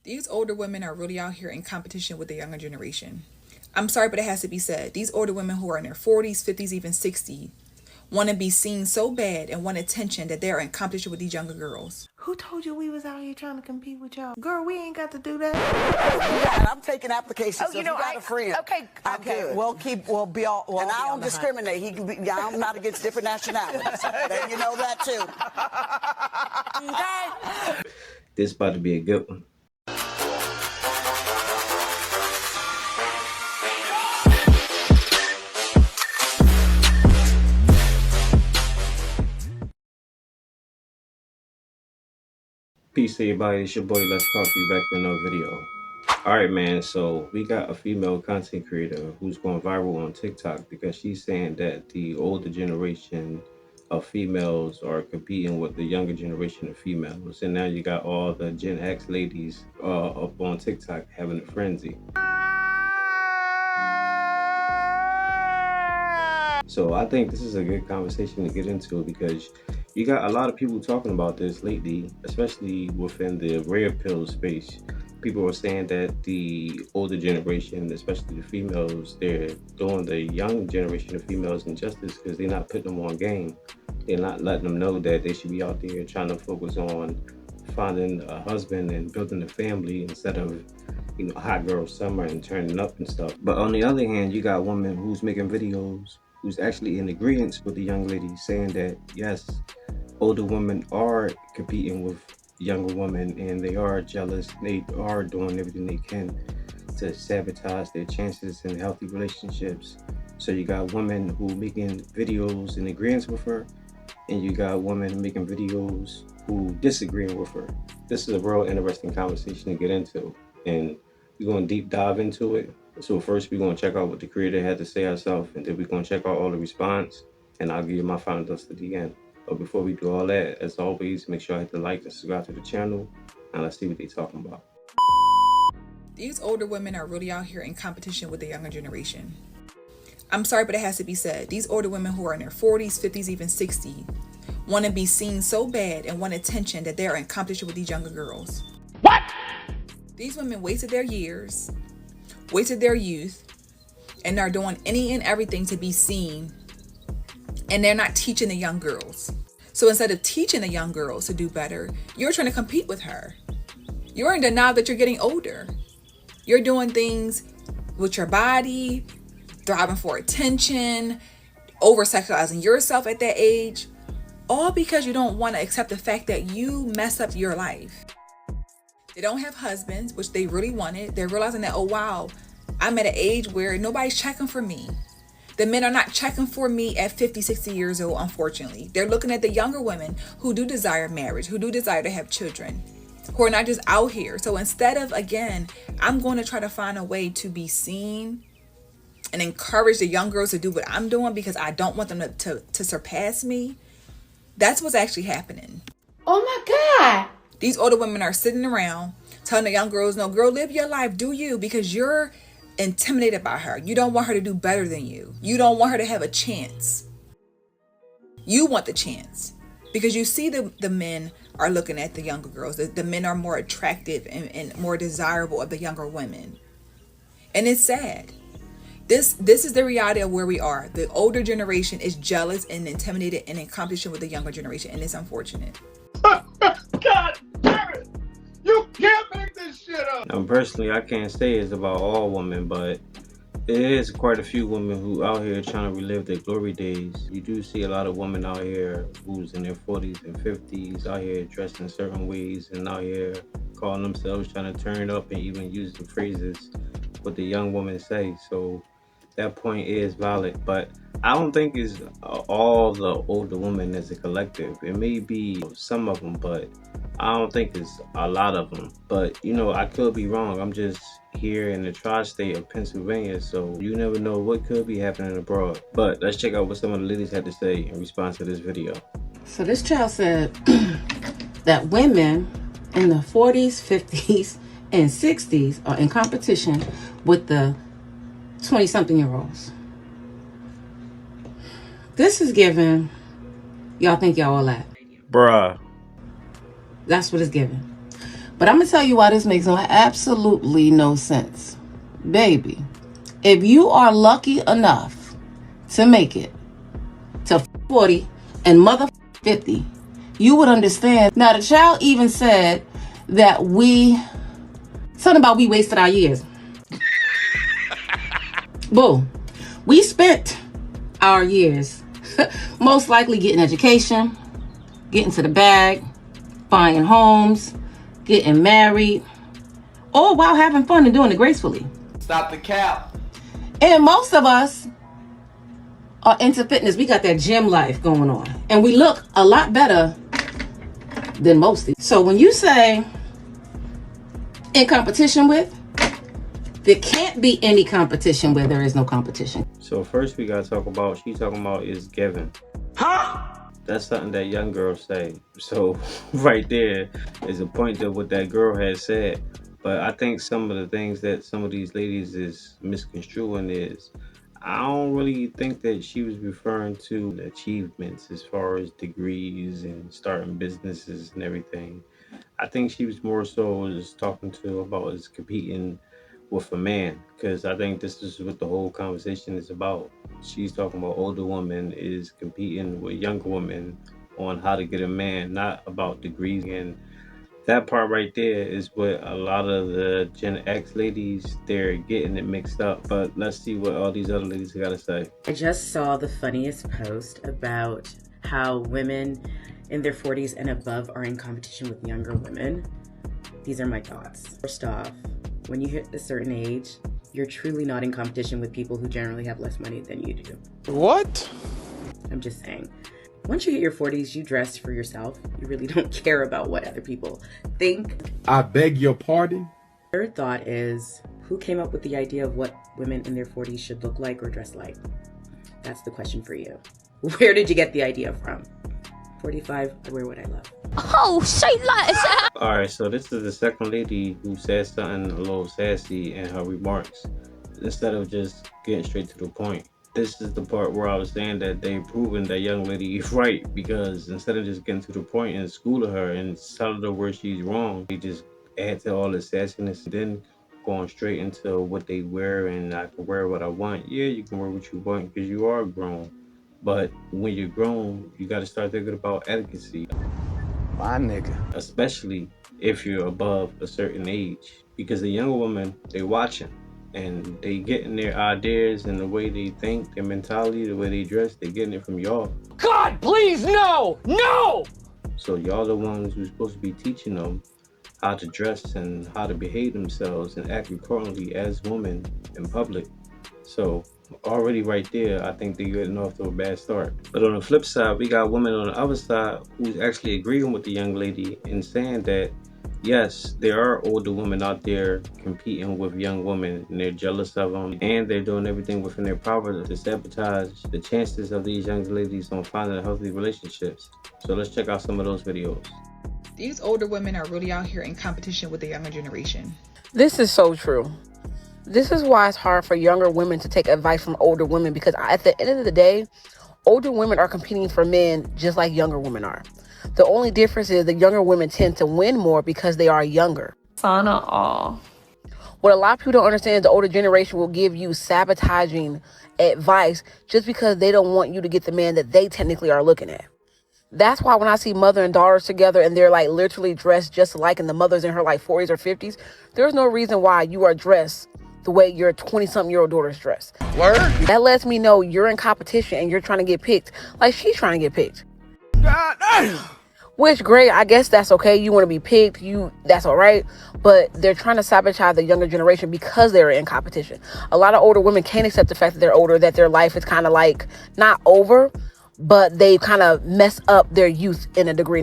These older women are really out here in competition with the younger generation. I'm sorry, but it has to be said. These older women who are in their 40s, 50s, even 60s want to be seen so bad and want attention that they're in competition with these younger girls. Who told you we was out here trying to compete with y'all? Girl, we ain't got to do that. Yeah, I'm taking applications. Oh, So if you got a friend. Okay, I'm good. We'll be all. And I don't discriminate. He can be, I'm not against different nationalities. Then you know that too. Okay. This about to be a good one. Peace to everybody, it's your boy Let's Talk You back with another video. Alright man, so we got a female content creator who's going viral on TikTok because she's saying that the older generation of females are competing with the younger generation of females. And now you got all the Gen X ladies up on TikTok having a frenzy. So I think this is a good conversation to get into because you got a lot of people talking about this lately, especially within the red pill space. People are saying that the older generation, especially the females, they're doing the young generation of females injustice because they're not putting them on game. They're not letting them know that they should be out there trying to focus on finding a husband and building a family instead of, you know, hot girl summer and turning up and stuff. But on the other hand, you got a woman who's making videos who's actually in agreement with the young lady, saying that yes, older women are competing with younger women and they are jealous. They are doing everything they can to sabotage their chances in healthy relationships. So you got women who making videos in agreement with her, and you got women making videos who disagreeing with her. This is a real interesting conversation to get into, and we're going to deep dive into it. So first we're going to check out what the creator had to say herself, and then we're going to check out all the response, and I'll give you my final thoughts at the end. But before we do all that, as always, make sure I hit the like and subscribe to the channel, and let's see what they're talking about. These older women are really out here in competition with the younger generation. I'm sorry, but it has to be said. These older women who are in their 40s, 50s, even 60s want to be seen so bad and want attention that they're in competition with these younger girls. What? These women wasted their years, wasted their youth, and are doing any and everything to be seen, and they're not teaching the young girls. So instead of teaching the young girls to do better, you're trying to compete with her. You're in denial that you're getting older. You're doing things with your body, thriving for attention, over-sexualizing yourself at that age, all because you don't want to accept the fact that you mess up your life. They don't have husbands, which they really wanted. They're realizing that, oh wow, I'm at an age where nobody's checking for me. The men are not checking for me at 50, 60 years old, unfortunately. They're looking at the younger women who do desire marriage, who do desire to have children, who are not just out here. So instead of, again, I'm going to try to find a way to be seen and encourage the young girls to do what I'm doing because I don't want them to surpass me, that's what's actually happening. Oh my God. These older women are sitting around telling the young girls, no, girl, live your life, do you, because you're intimidated by her. You don't want her to do better than you. You don't want her to have a chance. You want the chance because you see the men are looking at the younger girls. The men are more attractive and more desirable of the younger women. And it's sad. This is the reality of where we are. The older generation is jealous and intimidated and in competition with the younger generation, and it's unfortunate. God damn it! You can't make this shit up! Now personally, I can't say it's about all women, but there is quite a few women who out here trying to relive their glory days. You do see a lot of women out here who's in their 40s and 50s, out here dressed in certain ways and out here calling themselves trying to turn up and even using phrases what the young women say. So that point is valid, but I don't think it's all the older women as a collective. It may be some of them, but I don't think it's a lot of them. But you know, I could be wrong. I'm just here in the tri-state of Pennsylvania, so you never know what could be happening abroad. But let's check out what some of the ladies had to say in response to this video. So this child said that women in the 40s, 50s, and 60s are in competition with the 20-something-year-olds. This is given, y'all think y'all all that. Bruh. That's what it's given. But I'm going to tell you why this makes absolutely no sense. Baby, if you are lucky enough to make it to 40 and mother 50, you would understand. Now, the child even said that something about we wasted our years. Boo. We spent our years most likely getting education, getting to the bag, buying homes, getting married, all while having fun and doing it gracefully. Stop the cap. And most of us are into fitness. We got that gym life going on. And we look a lot better than most. So when you say in competition with, there can't be any competition where there is no competition. So first we gotta talk about, she's talking about is giving. Huh? That's something that young girls say. So right there is a point to what that girl had said. But I think some of the things that some of these ladies is misconstruing is, I don't really think that she was referring to achievements as far as degrees and starting businesses and everything. I think she was more so just talking to about is competing with a man, because I think this is what the whole conversation is about. She's talking about older women is competing with younger women on how to get a man, not about degrees. And that part right there is what a lot of the Gen X ladies, they're getting it mixed up. But let's see what all these other ladies got to say. I just saw the funniest post about how women in their 40s and above are in competition with younger women. These are my thoughts. First off, when you hit a certain age, you're truly not in competition with people who generally have less money than you do. What? I'm just saying. Once you hit your 40s, you dress for yourself. You really don't care about what other people think. I beg your pardon? Third thought is, who came up with the idea of what women in their 40s should look like or dress like? That's the question for you. Where did you get the idea from? 45, I wear what I love. Oh, shit like that. All right, so this is the second lady who said something a little sassy in her remarks. Instead of just getting straight to the point, this is the part where I was saying that they proven that young lady is right, because instead of just getting to the point and schooling her and telling her where she's wrong, they just add to all the sassiness and then going straight into what they wear. And I can wear what I want. Yeah, you can wear what you want because you are grown. But when you're grown, you got to start thinking about etiquette. My nigga. Especially if you're above a certain age, because the younger women, they watching and they getting their ideas and the way they think, their mentality, the way they dress, they getting it from y'all. God, please, no! No! So y'all the ones who's supposed to be teaching them how to dress and how to behave themselves and act accordingly as women in public. So already right there, I think they're getting off to a bad start. But on the flip side, we got women on the other side who's actually agreeing with the young lady and saying that, yes, there are older women out there competing with young women and they're jealous of them and they're doing everything within their power to sabotage the chances of these young ladies on finding healthy relationships. So let's check out some of those videos. These older women are really out here in competition with the younger generation. This is so true. This is why it's hard for younger women to take advice from older women, because at the end of the day, older women are competing for men just like younger women are. The only difference is the younger women tend to win more because they are younger. Sana all. What a lot of people don't understand is the older generation will give you sabotaging advice just because they don't want you to get the man that they technically are looking at. That's why when I see mother and daughters together and they're like literally dressed just alike and the mother's in her like 40s or 50s, there's no reason why you are dressed the way your 20-something-year-old daughter's dressed. Word? That lets me know you're in competition and you're trying to get picked like she's trying to get picked. God damn! Which, great, I guess that's okay. You want to be picked, that's all right. But they're trying to sabotage the younger generation because they're in competition. A lot of older women can't accept the fact that they're older, that their life is kind of like not over, but they kind of mess up their youth in a degree.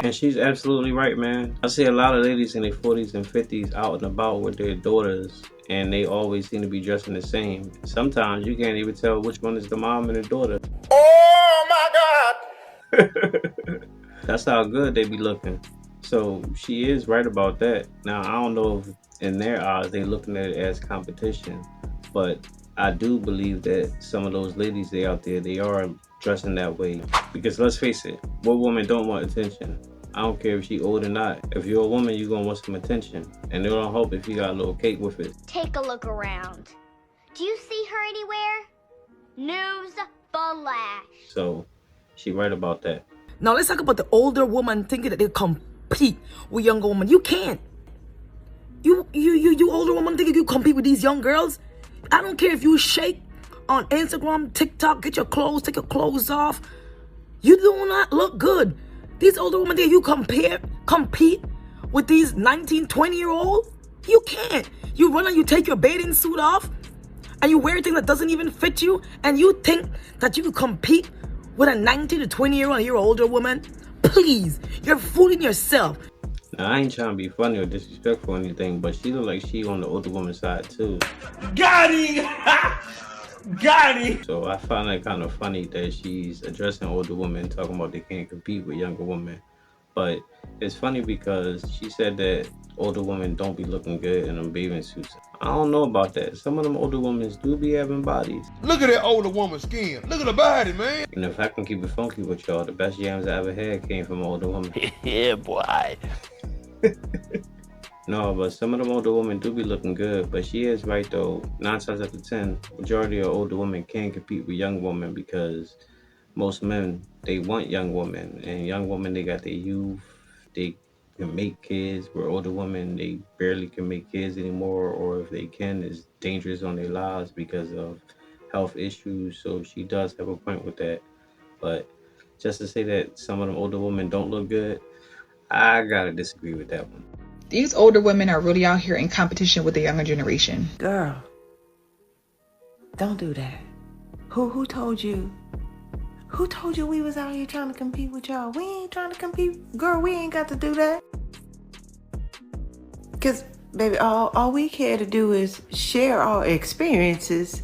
And she's absolutely right, man. I see a lot of ladies in their 40s and 50s out and about with their daughters, and they always seem to be dressing the same. Sometimes you can't even tell which one is the mom and the daughter. Oh my God! That's how good they be looking. So she is right about that. Now, I don't know if in their eyes they looking at it as competition, but I do believe that some of those ladies they out there, they are dressing that way. Because let's face it, what woman don't want attention? I don't care if she old or not. If you're a woman, you're gonna want some attention. And it don't help if you got a little cake with it. Take a look around. Do you see her anywhere? News flash. So she right about that. Now let's talk about the older woman thinking that they compete with younger women. You can't. You older woman thinking you compete with these young girls. I don't care if you shake on Instagram, TikTok, get your clothes, take your clothes off. You do not look good. These older women think you compete with these 19, 20-year-olds. You can't. You run and you take your bathing suit off and you wear a thing that doesn't even fit you, and you think that you can compete with a 19 to 20-year-old older woman? Please, you're fooling yourself. Now, I ain't trying to be funny or disrespectful or anything, but she look like she on the older woman's side too. Got him! Got him! So I find it kind of funny that she's addressing older women, talking about they can't compete with younger women. But it's funny because she said that older women don't be looking good in them bathing suits. I don't know about that. Some of them older women do be having bodies. Look at that older woman's skin. Look at her body, man. And if I can keep it funky with y'all, the best yams I ever had came from an older woman. Yeah, boy. No, but some of them older women do be looking good. But she is right though. 9 times out of 10, majority of older women can't compete with young women because most men, they want young women. And young women, they got their youth. They can make kids, where older women, they barely can make kids anymore, or if they can, it's dangerous on their lives because of health issues. So she does have a point with that. But just to say that some of them older women don't look good, I gotta disagree with that one. These older women are really out here in competition with the younger generation. Girl, don't do that. Who told you? Who told you we was out here trying to compete with y'all? We ain't trying to compete. Girl, we ain't got to do that. Because, baby, all we care to do is share our experiences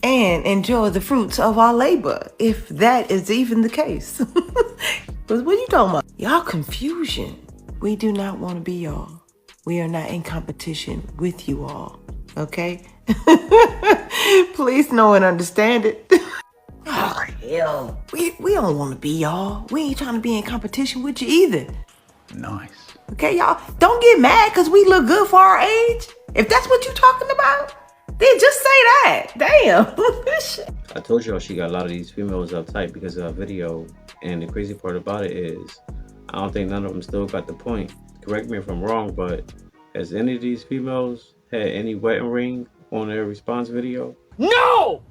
and enjoy the fruits of our labor, if that is even the case. But what are you talking about? Y'all confusion. We do not want to be y'all. We are not in competition with you all, okay? Please know and understand it. Oh, hell. We don't want to be y'all. We ain't trying to be in competition with you either. Nice. Okay, y'all? Don't get mad because we look good for our age. If that's what you're talking about, then just say that. Damn. I told y'all she got a lot of these females uptight because of her video. And the crazy part about it is, I don't think none of them still got the point. Correct me if I'm wrong, but has any of these females had any wedding ring on their response video? No!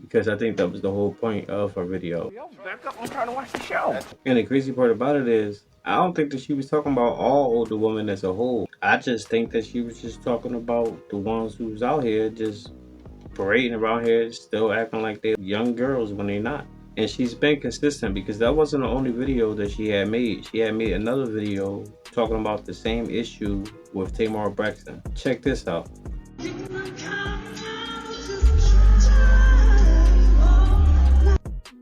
Because I think that was the whole point of her video. Yo, back up. I'm trying to watch the show. And the crazy part about it is, I don't think that she was talking about all older women as a whole. I just think that she was just talking about the ones who's out here just parading around here, still acting like they're young girls when they're not. And she's been consistent because that wasn't the only video that she had made. She had made another video talking about the same issue with Tamar Braxton. Check this out.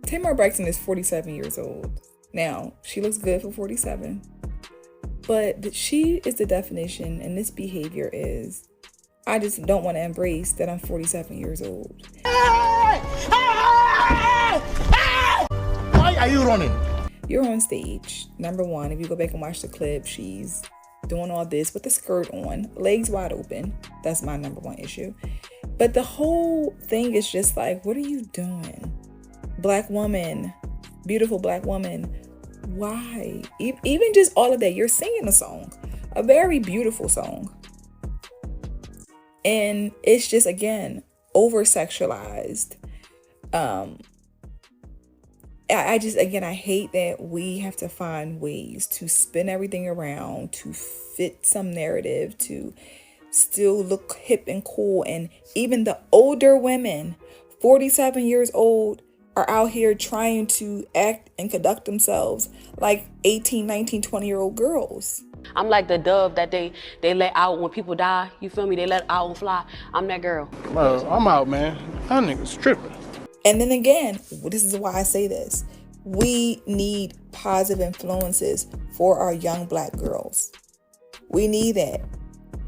Tamar Braxton is 47 years old. Now, she looks good for 47. But she is the definition, and this behavior is, I just don't want to embrace that I'm 47 years old. Why are you running? You're on stage. Number one, if you go back and watch the clip, she's doing all this with the skirt on, legs wide open. That's my number one issue. But the whole thing is just like, what are you doing? Black woman, beautiful black woman. Why? Even just all of that, you're singing a song, a very beautiful song. And it's just, again, over-sexualized. I hate that we have to find ways to spin everything around, to fit some narrative, to still look hip and cool. And even the older women, 47 years old, are out here trying to act and conduct themselves like 18, 19, 20-year-old girls. I'm like the dove that they let out when people die. You feel me? They let out and fly. I'm that girl. Well, I'm out, man. That nigga's tripping. And then again, this is why I say this. We need positive influences for our young black girls. We need that.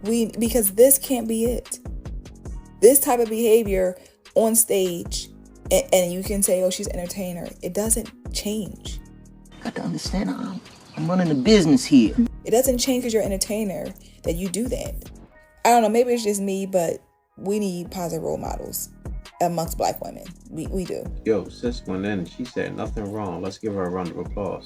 Because this can't be it. This type of behavior on stage And you can say, oh, she's an entertainer. It doesn't change. Got to understand, I'm running a business here. It doesn't change because you're an entertainer that you do that. I don't know, maybe it's just me, but we need positive role models amongst Black women. We do. Yo, sis went in and she said nothing wrong. Let's give her a round of applause.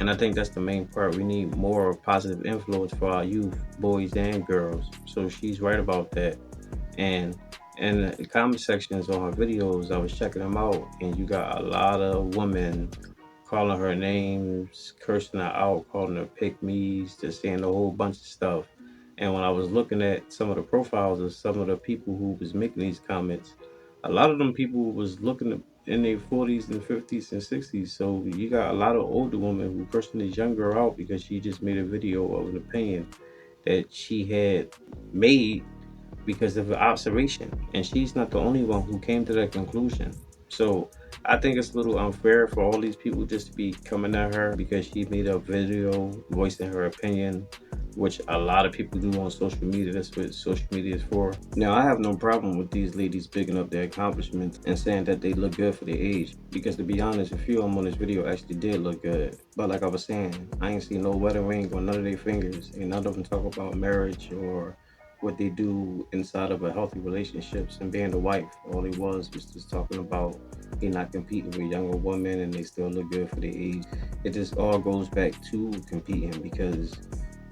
And I think that's the main part. We need more positive influence for our youth, boys and girls. So she's right about that. And in the comment sections on her videos, I was checking them out, and you got a lot of women calling her names, cursing her out, calling her pick-me's, just saying a whole bunch of stuff. And when I was looking at some of the profiles of some of the people who was making these comments, a lot of them people was looking in their 40s and 50s and 60s. So you got a lot of older women who cursing this young girl out because she just made a video of an opinion that she had made because of an observation. And she's not the only one who came to that conclusion. So I think it's a little unfair for all these people just to be coming at her because she made a video voicing her opinion, which a lot of people do on social media. That's what social media is for. Now, I have no problem with these ladies bigging up their accomplishments and saying that they look good for their age. Because to be honest, a few of them on this video actually did look good. But like I was saying, I ain't seen no wedding ring on none of their fingers. And none of them talk about marriage or what they do inside of a healthy relationships and being a wife. All he was just talking about he not competing with younger women and they still look good for their age. It just all goes back to competing, because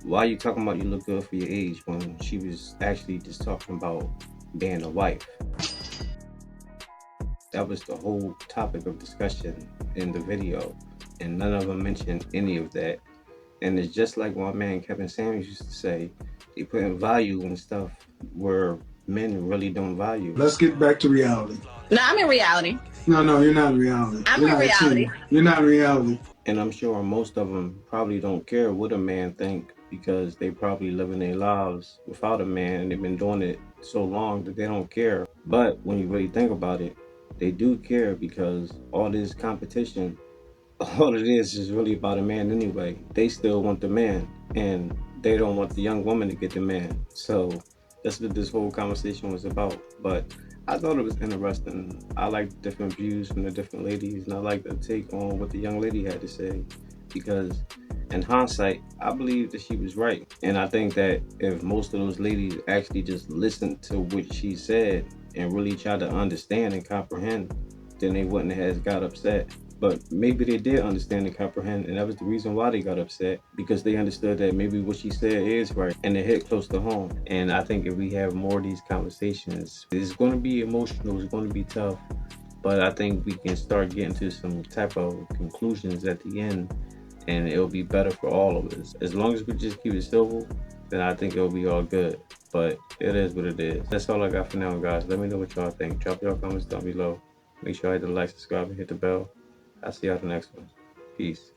why are you talking about you look good for your age when she was actually just talking about being a wife? That was the whole topic of discussion in the video, and none of them mentioned any of that. And it's just like my man Kevin Samuels used to say, they putting value in stuff where men really don't value. Let's get back to reality. No, I'm in reality. No, you're not in reality. I'm in reality. You're not in reality. And I'm sure most of them probably don't care what a man think, because they probably living their lives without a man and they've been doing it so long that they don't care. But when you really think about it, they do care, because all this competition, all it is really about a man anyway. They still want the man, and they don't want the young woman to get the man. So that's what this whole conversation was about. But I thought it was interesting. I like different views from the different ladies, and I like the take on what the young lady had to say, because in hindsight, I believe that she was right. And I think that if most of those ladies actually just listened to what she said and really tried to understand and comprehend, then they wouldn't have got upset. But maybe they did understand and comprehend, and that was the reason why they got upset, because they understood that maybe what she said is right, and it hit close to home. And I think if we have more of these conversations, it's going to be emotional, it's going to be tough, but I think we can start getting to some type of conclusions at the end, and it'll be better for all of us. As long as we just keep it civil, then I think it'll be all good. But it is what it is. That's all I got for now, guys. Let me know what y'all think. Drop your comments down below. Make sure I hit the like, subscribe, and hit the bell. I'll see y'all in the next one. Peace.